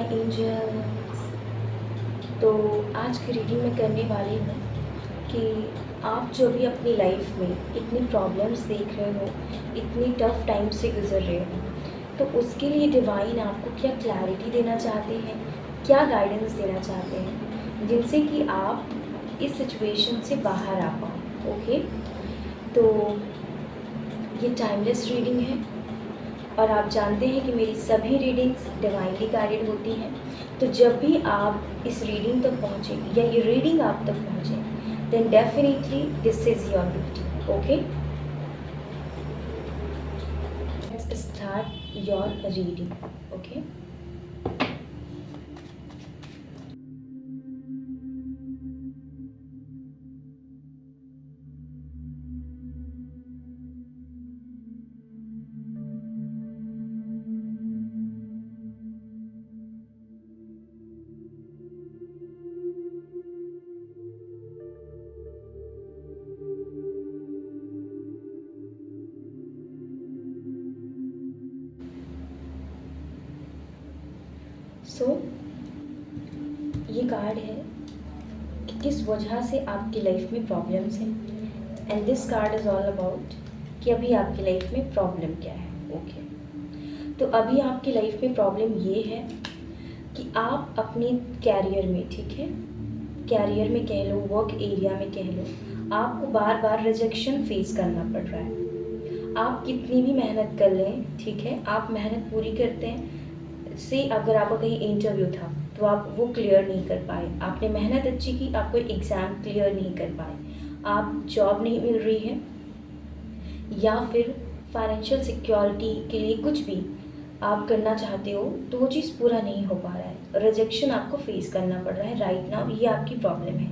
Angels. तो आज की रीडिंग में करने वाली हूँ कि आप जो भी अपनी लाइफ में इतनी प्रॉब्लम्स देख रहे हो, इतनी टफ टाइम से गुज़र रहे हो, तो उसके लिए डिवाइन आपको क्या क्लैरिटी देना चाहते हैं, क्या गाइडेंस देना चाहते हैं, जिनसे कि आप इस सिचुएशन से बाहर आ पाओ। ओके, तो ये टाइमलेस रीडिंग है और आप जानते हैं कि मेरी सभी रीडिंग्स डिवाइनली गाइडेड होती हैं। तो जब भी आप इस रीडिंग तक पहुँचे या ये रीडिंग आप तक पहुँचे, then definitely this is your duty. Okay, let's start your reading. Okay, so ये कार्ड है कि किस वजह से आपकी लाइफ में प्रॉब्लम्स हैं, and this card is all about कि अभी आपकी लाइफ में प्रॉब्लम क्या है। ओके, तो अभी आपकी लाइफ में प्रॉब्लम ये है कि आप अपने कैरियर में, ठीक है, कैरियर में कह लो, वर्क एरिया में कह लो, आपको बार बार रिजेक्शन फेस करना पड़ रहा है। आप कितनी भी मेहनत कर लें, ठीक है, आप मेहनत पूरी करते हैं से अगर आपका कहीं इंटरव्यू था तो आप वो क्लियर नहीं कर पाए, आपने मेहनत अच्छी की, आप कोई एग्ज़ाम क्लियर नहीं कर पाए, आप जॉब नहीं मिल रही है, या फिर फाइनेंशियल सिक्योरिटी के लिए कुछ भी आप करना चाहते हो तो वो चीज़ पूरा नहीं हो पा रहा है, रिजेक्शन आपको फेस करना पड़ रहा है राइट नाउ। ये आपकी प्रॉब्लम है।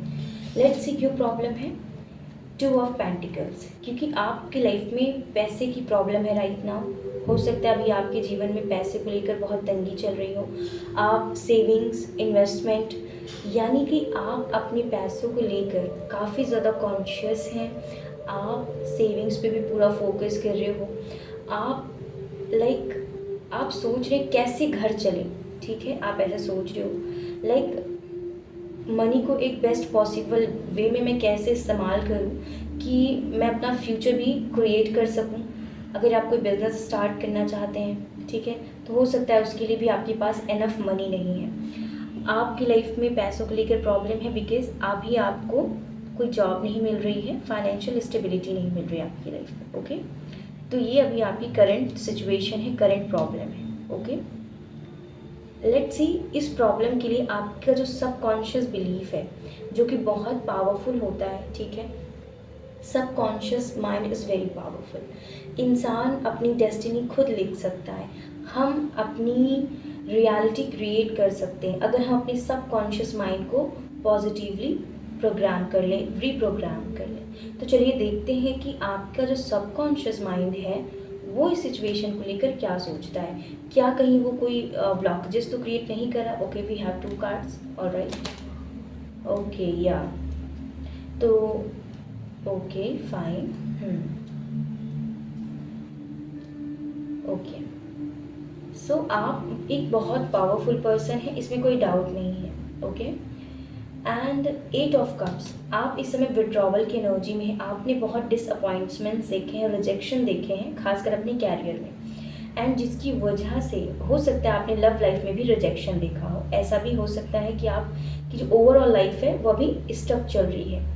लेट्स सी क्यों प्रॉब्लम है। 2 ऑफ पेंटिकल्स, क्योंकि आपकी लाइफ में पैसे की प्रॉब्लम है राइट नाउ। हो सकता है अभी आपके जीवन में पैसे को लेकर बहुत तंगी चल रही हो। आप सेविंग्स, इन्वेस्टमेंट, यानी कि आप अपने पैसों को लेकर काफ़ी ज़्यादा कॉन्शियस हैं। आप सेविंग्स पे भी पूरा फोकस कर रहे हो। आप आप सोच रहे कैसे घर चले, ठीक है, आप ऐसा सोच रहे हो मनी को एक बेस्ट पॉसिबल वे में मैं कैसे इस्तेमाल करूं कि मैं अपना फ्यूचर भी क्रिएट कर सकूं। अगर आप कोई बिज़नेस स्टार्ट करना चाहते हैं, ठीक है, तो हो सकता है उसके लिए भी आपके पास एनफ मनी नहीं है। आपकी लाइफ में पैसों को लेकर प्रॉब्लम है बिकॉज अभी आपको कोई जॉब नहीं मिल रही है, फाइनेंशियल स्टेबिलिटी नहीं मिल रही है आपकी लाइफ में। ओके, तो ये अभी आपकी करंट सिचुएशन है, करंट प्रॉब्लम है। ओके, लेट्स सी इस प्रॉब्लम के लिए आपका जो सबकॉन्शियस बिलीफ है, जो कि बहुत पावरफुल होता है, ठीक है, subconscious mind is very powerful. इंसान अपनी डेस्टिनी खुद लिख सकता है। हम अपनी रियलिटी क्रिएट कर सकते हैं अगर हम अपने सबकॉन्शियस माइंड को पॉजिटिवली प्रोग्राम कर लें, रीप्रोग्राम कर लें। तो चलिए देखते हैं कि आपका जो सबकॉन्शियस माइंड है वो इस सिचुएशन को लेकर क्या सोचता है। क्या कहीं वो कोई ब्लॉकेजेस तो क्रिएट नहीं कर रहा। Okay, we have 2 cards, alright. Okay, या तो ओके फाइन। ओके, सो आप एक बहुत पावरफुल पर्सन है, इसमें कोई डाउट नहीं है। ओके, एंड 8 ऑफ कप्स, आप इस समय विड्रॉवल की एनर्जी में हैं। आपने बहुत डिसअपॉइंटमेंट्स देखे हैं, रिजेक्शन देखे हैं, खासकर अपने कैरियर में, एंड जिसकी वजह से हो सकता है आपने लव लाइफ में भी रिजेक्शन देखा हो। ऐसा भी हो सकता है कि आपकी जो ओवरऑल लाइफ है वो अभी स्टक चल रही है।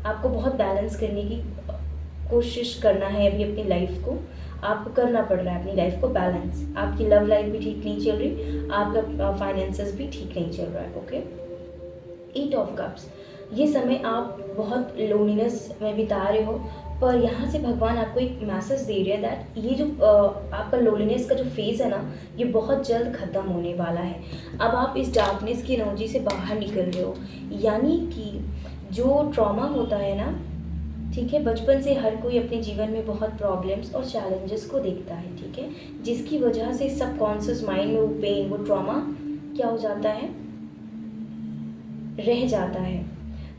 आपको बहुत बैलेंस करने की कोशिश करना है अभी अपनी लाइफ को, आपको करना पड़ रहा है अपनी लाइफ को बैलेंस। आपकी लव लाइफ भी ठीक नहीं चल रही, आपका फाइनेंसेस भी ठीक नहीं चल रहा है। ओके, 8 ऑफ कप्स, ये समय आप बहुत लोनलीनेस में बिता रहे हो, पर यहाँ से भगवान आपको एक मैसेज दे रहे हैं दैट ये जो आपका लोनलीनेस का जो फेज़ है ना, ये बहुत जल्द ख़त्म होने वाला है। अब आप इस डार्कनेस की एनर्जी से बाहर निकल रहे हो, यानी कि जो ट्रॉमा होता है ना, ठीक है, बचपन से हर कोई अपने जीवन में बहुत प्रॉब्लम्स और चैलेंजेस को देखता है, ठीक है, जिसकी वजह से सबकॉन्शियस माइंड में वो पेन, वो ट्रॉमा क्या हो जाता है, रह जाता है।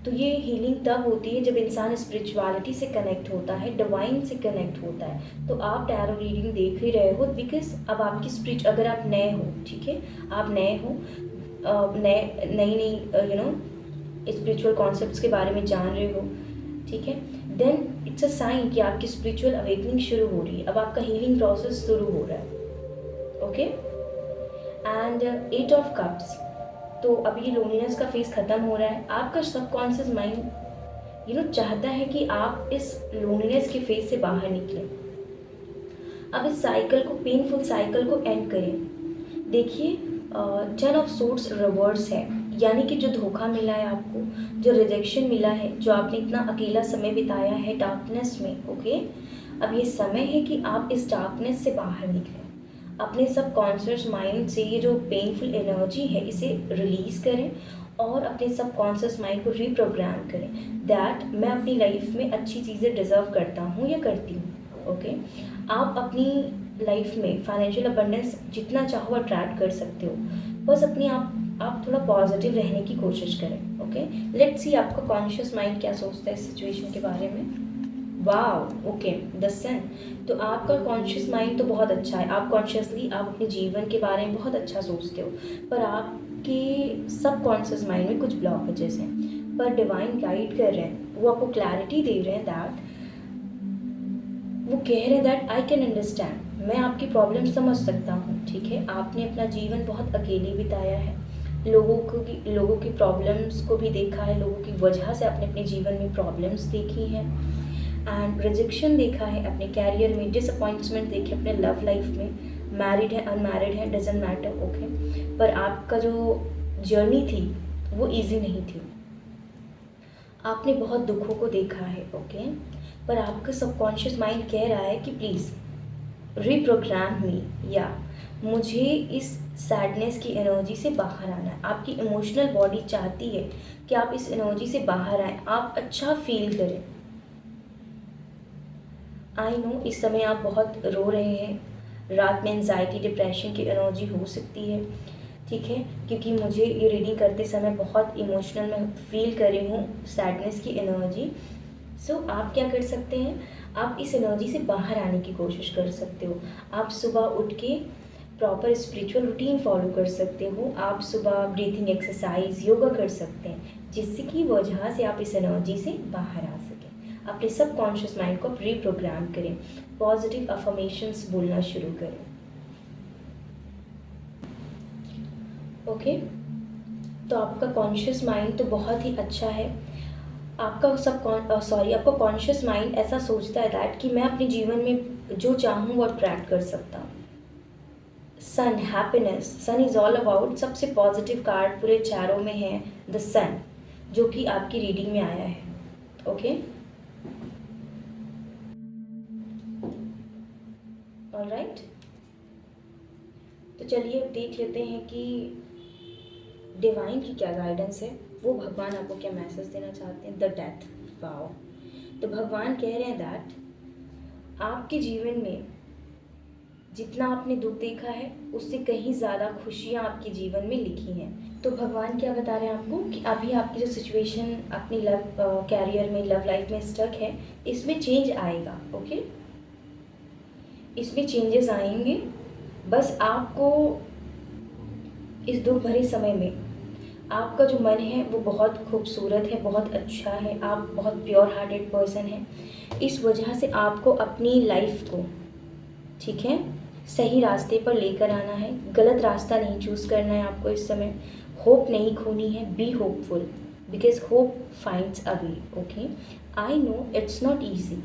तो ये हीलिंग तब होती है जब इंसान स्पिरिचुअलिटी से कनेक्ट होता है, डिवाइन से कनेक्ट होता है। तो आप टैरो रीडिंग देख ही रहे हो बिकॉज अब आपकी अगर आप नए हो, ठीक है, आप नए हो, नए नई नई स्पिरिचुअल कॉन्सेप्ट्स के बारे में जान रहे हो, ठीक है, देन इट्स अ साइन कि आपकी स्पिरिचुअल अवेकनिंग शुरू हो रही है, अब आपका हीलिंग प्रोसेस शुरू हो रहा है। ओके, एंड 8 ऑफ कप्स, तो अब ये लोनलीनेस का फेज ख़त्म हो रहा है। आपका सबकॉन्शियस माइंड चाहता है कि आप इस लोनलीनेस के फेज से बाहर निकलें, अब इस साइकिल को, पेनफुल साइकिल को एंड करें। देखिए 10 ऑफ सोर्ड्स रिवर्स है, यानी कि जो धोखा मिला है आपको, जो रिजेक्शन मिला है, जो आपने इतना अकेला समय बिताया है डार्कनेस में, ओके, अब ये समय है कि आप इस डार्कनेस से बाहर निकलें, अपने सब कॉन्शियस माइंड से ये जो पेनफुल एनर्जी है इसे रिलीज़ करें और अपने सब कॉन्शियस माइंड को रीप्रोग्राम करें दैट मैं अपनी लाइफ में अच्छी चीज़ें डिज़र्व करता हूँ या करती हूँ। ओके, आप अपनी लाइफ में फाइनेंशियल अबंडेंस जितना चाहो अट्रैक्ट कर सकते हो, बस अपने आप थोड़ा पॉजिटिव रहने की कोशिश करें। ओके, लेट्स सी आपका कॉन्शियस माइंड क्या सोचता है इस सिचुएशन के बारे में। वाह, ओके, द सन, तो आपका कॉन्शियस माइंड तो बहुत अच्छा है, आप कॉन्शियसली आप अपने जीवन के बारे में बहुत अच्छा सोचते हो, पर आपके सब कॉन्शियस माइंड में कुछ ब्लॉकेजेस हैं, पर डिवाइन गाइड कर रहे हैं, वो आपको क्लैरिटी दे रहे हैं दैट, वो कह रहे हैं दैट आई कैन अंडरस्टैंड, मैं आपकी प्रॉब्लम समझ सकता हूँ, ठीक है, आपने अपना जीवन बहुत अकेले बिताया है, लोगों की प्रॉब्लम्स को भी देखा है, लोगों की वजह से आपने अपने जीवन में प्रॉब्लम्स देखी हैं, एंड रिजेक्शन देखा है अपने कैरियर में, डिसअपॉइंटमेंट देखे अपने लव लाइफ में, मैरिड है अनमैरिड है डजेंट मैटर, ओके, पर आपका जो जर्नी थी वो इजी नहीं थी, आपने बहुत दुखों को देखा है, ओके, पर आपका सबकॉन्शियस माइंड कह रहा है कि प्लीज़ रीप्रोग्राम मी, या मुझे इस सैडनेस की एनर्जी से बाहर आना है। आपकी इमोशनल बॉडी चाहती है कि आप इस एनर्जी से बाहर आएँ, आप अच्छा फील करें। आई नो इस समय आप बहुत रो रहे हैं, रात में एंजाइटी डिप्रेशन की एनर्जी हो सकती है, ठीक है, क्योंकि मुझे ये रीडिंग करते समय बहुत इमोशनल मैं फील कर रही हूँ सैडनेस की एनर्जी। सो आप क्या कर सकते हैं, आप इस एनर्जी से बाहर आने की कोशिश कर सकते हो। आप सुबह उठ के प्रॉपर स्पिरिचुअल रूटीन फॉलो कर सकते हो, आप सुबह ब्रीथिंग एक्सरसाइज योगा कर सकते हैं, जिससे की वजह से आप इस एनर्जी से बाहर आ सकें। अपने सब कॉन्शियस माइंड को रीप्रोग्राम करें, पॉजिटिव अफर्मेशंस बोलना शुरू करें। ओके, तो आपका कॉन्शियस माइंड तो बहुत ही अच्छा है, आपका आपका कॉन्शियस माइंड ऐसा सोचता है दैट कि मैं अपने जीवन में जो चाहूँ वो अट्रैक्ट कर सकता हूँ। Sun, happiness, sun is all about, सबसे पॉजिटिव कार्ड पूरे चारों में है द सन, जो कि आपकी रीडिंग में आया है। ओके, ऑलराइट, तो चलिए अब देख लेते हैं कि डिवाइन की क्या गाइडेंस है, वो भगवान आपको क्या मैसेज देना चाहते हैं। द डेथ, वाओ, तो भगवान कह रहे हैं दैट आपके जीवन में जितना आपने दुख देखा है उससे कहीं ज़्यादा खुशियाँ आपके जीवन में लिखी हैं। तो भगवान क्या बता रहे हैं आपको कि अभी आपकी जो सिचुएशन अपनी लव कैरियर में, लव लाइफ में स्टक है, इसमें चेंज आएगा। ओके, इसमें चेंजेस आएंगे, बस आपको इस दुख भरे समय में आपका जो मन है वो बहुत खूबसूरत है, बहुत अच्छा है, आप बहुत प्योर हार्टेड पर्सन हैं, इस वजह से आपको अपनी लाइफ को, ठीक है, सही रास्ते पर लेकर आना है, गलत रास्ता नहीं चूज़ करना है आपको इस समय, होप नहीं खोनी है, be hopeful because hope finds a way. Okay, I know it's not easy,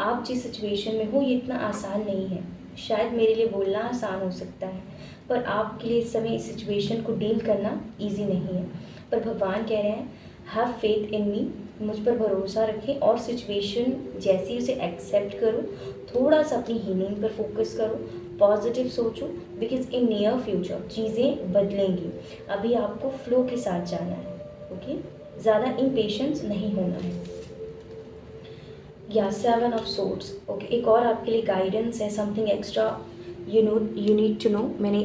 आप जिस सिचुएशन में हो ये इतना आसान नहीं है, शायद मेरे लिए बोलना आसान हो सकता है, पर आपके लिए इस समय इस सिचुएशन को डील करना इजी नहीं है, पर भगवान कह रहे हैं हैव फेथ इन मी, मुझ पर भरोसा रखें और सिचुएशन जैसी उसे एक्सेप्ट करो, थोड़ा सा अपनी हीलिंग पर फोकस करो, पॉजिटिव सोचो, बिकॉज इन नियर फ्यूचर चीज़ें बदलेंगी, अभी आपको फ्लो के साथ जाना है। ओके, ज़्यादा इम्पेशेंस नहीं होना है। या 7 ऑफ सोर्ड्स, ओके, एक और आपके लिए गाइडेंस है, something extra you need to know, मैंने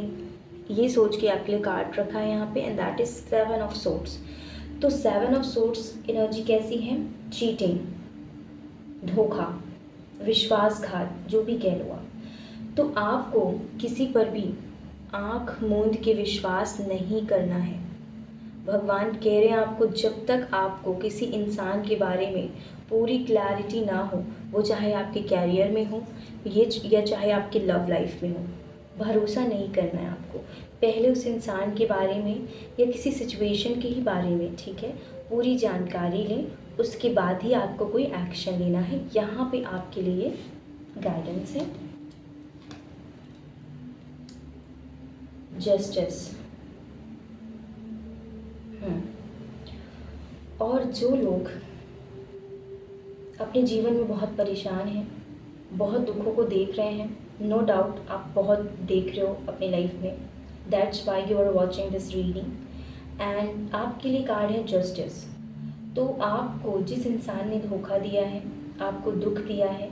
ये सोच के आपके लिए कार्ड रखा है यहाँ पे, and that is 7 of swords. तो 7 ऑफ सोर्ड्स एनर्जी कैसी है? चीटिंग, धोखा, विश्वासघात, जो भी कह लो आप। तो आपको किसी पर भी आँख मूंद के विश्वास नहीं करना है। भगवान कह रहे हैं आपको, जब तक आपको किसी इंसान के बारे में पूरी क्लैरिटी ना हो, वो चाहे आपके कैरियर में हो या चाहे आपकी लव लाइफ में हो, भरोसा नहीं करना है आपको। पहले उस इंसान के बारे में या किसी सिचुएशन के ही बारे में, ठीक है, पूरी जानकारी लें, उसके बाद ही आपको कोई एक्शन लेना है। यहाँ पे आपके लिए गाइडेंस है। जस्टिस। और जो लोग अपने जीवन में बहुत परेशान हैं, बहुत दुखों को देख रहे हैं, नो डाउट आप बहुत देख रहे हो अपनी लाइफ में, that's why you are watching this reading. And आपके लिए कार्ड है जस्टिस। तो आपको जिस इंसान ने धोखा दिया है, आपको दुख दिया है,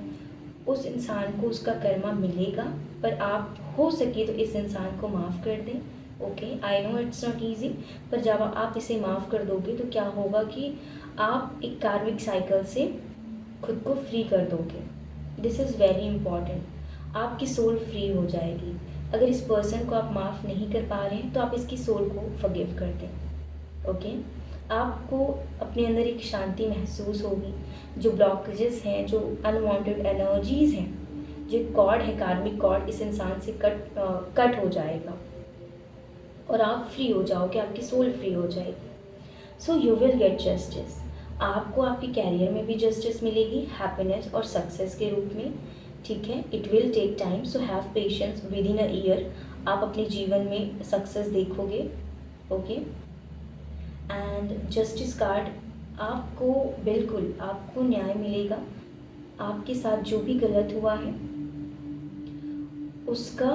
उस इंसान को उसका कर्मा मिलेगा, पर आप हो सके तो इस इंसान को माफ़ कर दें। Okay, I know it's not easy, पर जब आप इसे माफ़ कर दोगे तो क्या होगा कि आप एक कार्मिक साइकिल से खुद को फ्री कर दोगे। This is very important. आपकी सोल फ्री हो जाएगी। अगर इस पर्सन को आप माफ़ नहीं कर पा रहे हैं तो आप इसकी सोल को फॉरगिव कर दें। ओके, आपको अपने अंदर एक शांति महसूस होगी। जो ब्लॉकेजेस हैं, जो अनवांटेड एनर्जीज़ हैं, जो कॉर्ड है, कार्मिक कॉर्ड, इस इंसान से कट हो जाएगा और आप फ्री हो जाओगे, आपकी सोल फ्री हो जाएगी। So you will get justice. आपको आपके कैरियर में भी जस्टिस मिलेगी, हैप्पीनेस और सक्सेस के रूप में, ठीक है। It will take time, so have patience. Within a year आप अपने जीवन में सक्सेस देखोगे। ओके, एंड जस्टिस कार्ड आपको बिल्कुल आपको न्याय मिलेगा। आपके साथ जो भी गलत हुआ है उसका,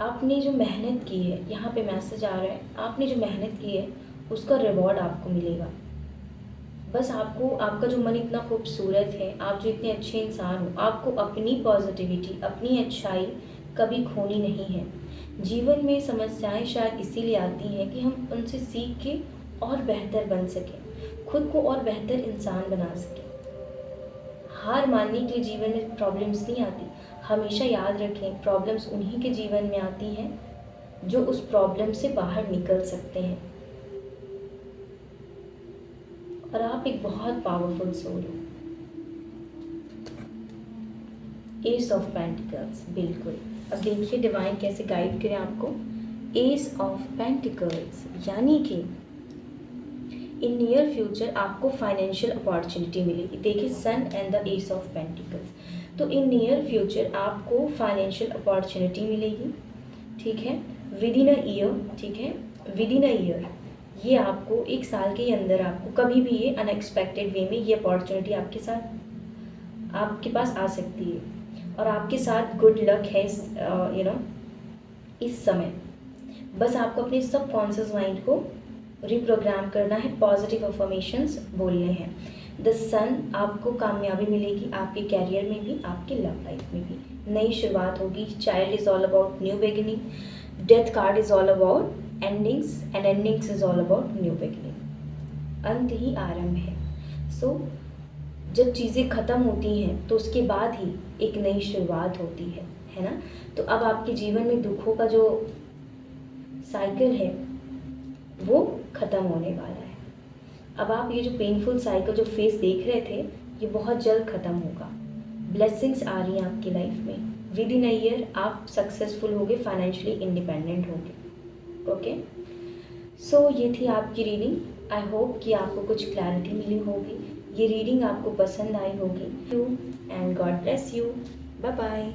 आपने जो मेहनत की है, यहाँ पे मैसेज आ रहा है, आपने जो मेहनत की है उसका रिवॉर्ड आपको मिलेगा। बस आपको, आपका जो मन इतना खूबसूरत है, आप जो इतने अच्छे इंसान हो, आपको अपनी पॉजिटिविटी, अपनी अच्छाई कभी खोनी नहीं है। जीवन में समस्याएं शायद इसीलिए आती हैं कि हम उनसे सीख के और बेहतर बन सकें, खुद को और बेहतर इंसान बना सकें। हार मानने के लिए जीवन में प्रॉब्लम्स नहीं आती। हमेशा याद रखें, प्रॉब्लम्स उन्हीं के जीवन में आती हैं जो उस प्रॉब्लम से बाहर निकल सकते हैं। और आप एक बहुत पावरफुल सोल हो। एस ऑफ पेंटिकल्स, बिल्कुल। अब देखिए डिवाइन कैसे गाइड करें आपको। एस ऑफ पेंटिकल्स यानी कि इन नियर फ्यूचर आपको फाइनेंशियल अपॉर्चुनिटी मिलेगी। देखिए sun and the ace of pentacles, तो इन नियर फ्यूचर आपको फाइनेंशियल अपॉर्चुनिटी मिलेगी, ठीक है, विद इन अ ईयर, ठीक है, विद इन अ ईयर। ये आपको एक साल के अंदर आपको कभी भी ये अनएक्सपेक्टेड वे में ये अपॉर्चुनिटी आपके साथ, आपके पास आ सकती है। और आपके साथ गुड लक है इस समय। बस आपको अपने सब कॉन्शियस माइंड को रिप्रोग्राम करना है, पॉजिटिव अफर्मेशंस बोलने हैं। द सन, आपको कामयाबी मिलेगी आपके कैरियर में भी, आपके लव लाइफ में भी। नई शुरुआत होगी। Child is all about new beginning. Death card is all about endings and endings is all about new beginning. अंत ही आरंभ है। सो जब चीज़ें ख़त्म होती हैं तो उसके बाद ही एक नई शुरुआत होती है ना। तो अब आपके जीवन में दुखों का जो साइकिल है वो ख़त्म होने वाला है। अब आप ये जो पेनफुल साइकिल जो फेस देख रहे थे, ये बहुत जल्द ख़त्म होगा। ब्लेसिंग्स आ रही हैं आपकी लाइफ में। विद इन अ ईयर आप सक्सेसफुल होगे, फाइनेंशियली इंडिपेंडेंट होगे। ओके, सो ये थी आपकी रीडिंग। आई होप कि आपको कुछ क्लैरिटी मिली होगी, ये रीडिंग आपको पसंद आई होगी। You and God bless you. Bye bye.